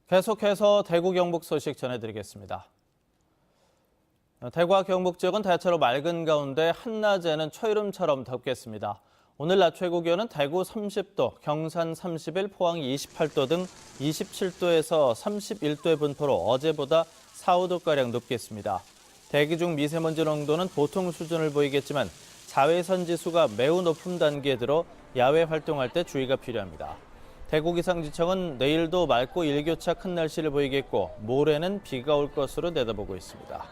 계속해서 대구 경북 소식 전해드리겠습니다. 대구와 경북 지역은 대체로 맑은 가운데 한낮에는 초여름처럼 덥겠습니다. 오늘 낮 최고 기온은 대구 30도, 경산 31, 포항 28도 등 27도에서 31도의 분포로 어제보다 4, 5도가량 높겠습니다. 대기 중 미세먼지 농도는 보통 수준을 보이겠지만 자외선 지수가 매우 높은 단계에 들어 야외 활동할 때 주의가 필요합니다. 대구기상지청은 내일도 맑고 일교차 큰 날씨를 보이겠고 모레는 비가 올 것으로 내다보고 있습니다.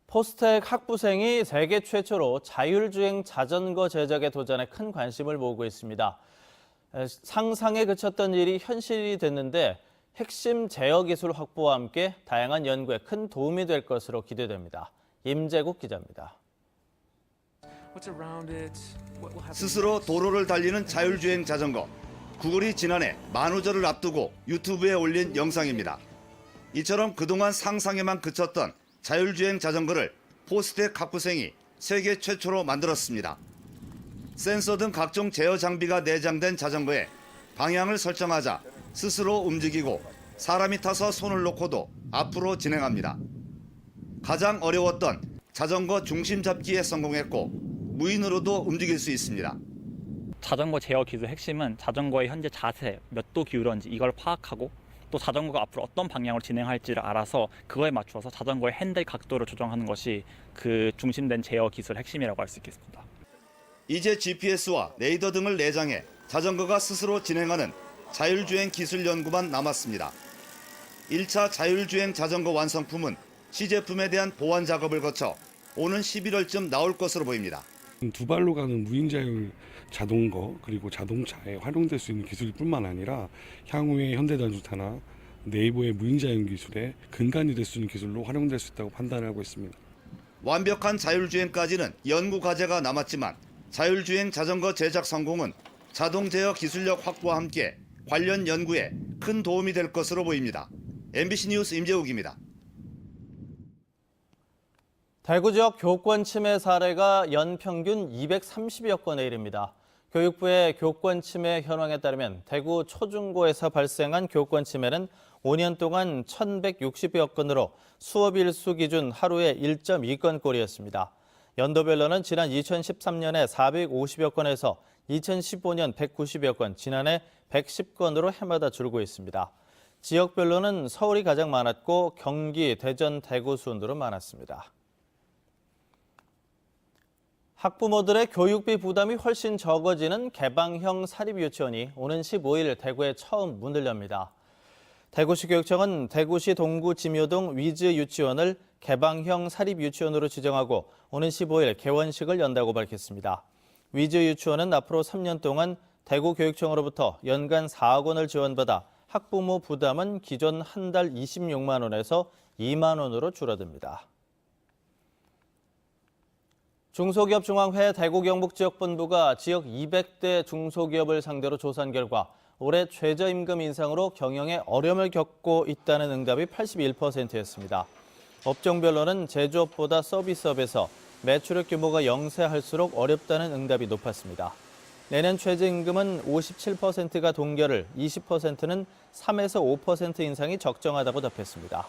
포스텍 학부생이 세계 최초로 자율주행 자전거 제작에 도전해 큰 관심을 모으고 있습니다. 상상에 그쳤던 일이 현실이 됐는데 핵심 제어 기술 확보와 함께 다양한 연구에 큰 도움이 될 것으로 기대됩니다. 임재국 기자입니다. 스스로 도로를 달리는 자율주행 자전거. 구글이 지난해 만우절을 앞두고 유튜브에 올린 영상입니다. 이처럼 그동안 상상에만 그쳤던 자율주행 자전거를 포스텍 학부생이 세계 최초로 만들었습니다. 센서 등 각종 제어 장비가 내장된 자전거에 방향을 설정하자 스스로 움직이고 사람이 타서 손을 놓고도 앞으로 진행합니다. 가장 어려웠던 자전거 중심 잡기에 성공했고 무인으로도 움직일 수 있습니다. 자전거 제어 기술 핵심은 자전거의 현재 자세, 몇 도 기울었는지 이걸 파악하고 또 자전거가 앞으로 어떤 방향으로 진행할지를 알아서 그거에 맞춰서 자전거의 핸들 각도를 조정하는 것이 그 중심된 제어 기술 핵심이라고 할 수 있겠습니다. 이제 GPS와 레이더 등을 내장해 자전거가 스스로 진행하는 자율주행 기술 연구만 남았습니다. 1차 자율주행 자전거 완성품은 시제품에 대한 보완 작업을 거쳐 오는 11월쯤 나올 것으로 보입니다. 두 발로 가는 무인자율 자동거 그리고 자동차에 활용될 수 있는 기술뿐만 아니라 향후에 현대자동차나 네이버의 무인자율 기술의 근간이 될 수 있는 기술로 활용될 수 있다고 판단하고 있습니다. 완벽한 자율주행까지는 연구 과제가 남았지만 자율주행 자전거 제작 성공은 자동 제어 기술력 확보와 함께 관련 연구에 큰 도움이 될 것으로 보입니다. MBC 뉴스 임재욱입니다. 대구 지역 교권 침해 사례가 연평균 230여 건에 이릅니다. 교육부의 교권 침해 현황에 따르면 대구 초중고에서 발생한 교권 침해는 5년 동안 1,160여 건으로 수업 일수 기준 하루에 1.2건꼴이었습니다. 연도별로는 지난 2013년에 450여 건에서 2015년 190여 건, 지난해 110건으로 해마다 줄고 있습니다. 지역별로는 서울이 가장 많았고 경기, 대전, 대구 순으로 많았습니다. 학부모들의 교육비 부담이 훨씬 적어지는 개방형 사립유치원이 오는 15일 대구에 처음 문을 엽니다. 대구시 교육청은 대구시 동구 지묘동 위즈 유치원을 개방형 사립유치원으로 지정하고 오는 15일 개원식을 연다고 밝혔습니다. 위즈 유치원은 앞으로 3년 동안 대구교육청으로부터 연간 4억 원을 지원받아 학부모 부담은 기존 한 달 26만 원에서 2만 원으로 줄어듭니다. 중소기업중앙회 대구 경북 지역본부가 지역 200대 중소기업을 상대로 조사한 결과 올해 최저임금 인상으로 경영에 어려움을 겪고 있다는 응답이 81%였습니다. 업종별로는 제조업보다 서비스업에서 매출액 규모가 영세할수록 어렵다는 응답이 높았습니다. 내년 최저임금은 57%가 동결을, 20%는 3에서 5% 인상이 적정하다고 답했습니다.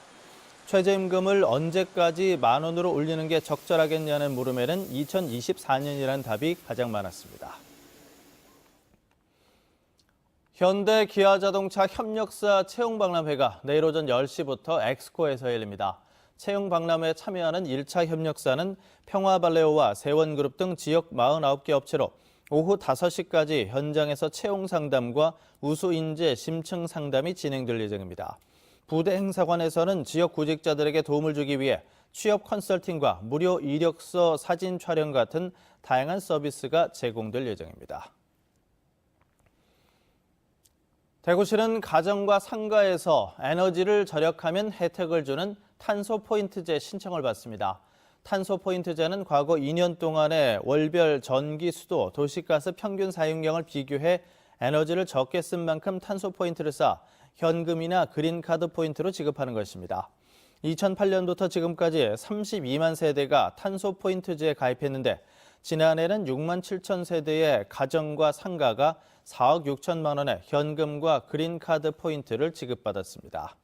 최저임금을 언제까지 만 원으로 올리는 게 적절하겠냐는 물음에는 2024년이라는 답이 가장 많았습니다. 현대 기아자동차 협력사 채용박람회가 내일 오전 10시부터 엑스코에서 열립니다. 채용박람회에 참여하는 1차 협력사는 평화발레오와 세원그룹 등 지역 49개 업체로 오후 5시까지 현장에서 채용 상담과 우수 인재 심층 상담이 진행될 예정입니다. 부대 행사관에서는 지역 구직자들에게 도움을 주기 위해 취업 컨설팅과 무료 이력서 사진 촬영 같은 다양한 서비스가 제공될 예정입니다. 대구시는 가정과 상가에서 에너지를 절약하면 혜택을 주는 탄소포인트제 신청을 받습니다. 탄소포인트제는 과거 2년 동안의 월별 전기, 수도, 도시가스 평균 사용량을 비교해 에너지를 적게 쓴 만큼 탄소포인트를 쌓아 현금이나 그린카드 포인트로 지급하는 것입니다. 2008년부터 지금까지 32만 세대가 탄소포인트제에 가입했는데 지난해는 6만 7천 세대의 가정과 상가가 4억 6천만 원의 현금과 그린카드 포인트를 지급받았습니다.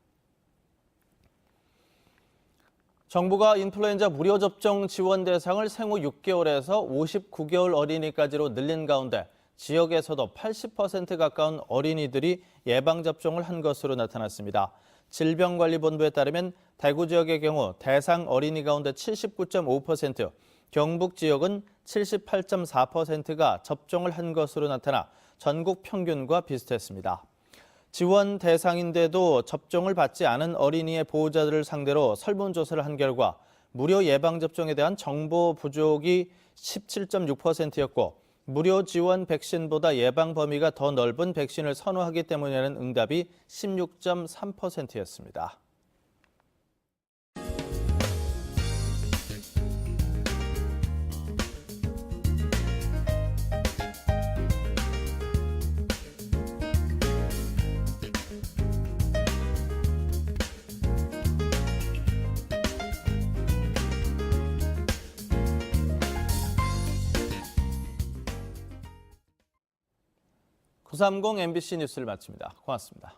정부가 인플루엔자 무료 접종 지원 대상을 생후 6개월에서 59개월 어린이까지로 늘린 가운데 지역에서도 80% 가까운 어린이들이 예방접종을 한 것으로 나타났습니다. 질병관리본부에 따르면 대구 지역의 경우 대상 어린이 가운데 79.5%, 경북 지역은 78.4%가 접종을 한 것으로 나타나 전국 평균과 비슷했습니다. 지원 대상인데도 접종을 받지 않은 어린이의 보호자들을 상대로 설문조사를 한 결과 무료 예방접종에 대한 정보 부족이 17.6%였고 무료 지원 백신보다 예방 범위가 더 넓은 백신을 선호하기 때문이라는 응답이 16.3%였습니다. (930) MBC 뉴스를 마칩니다. 고맙습니다.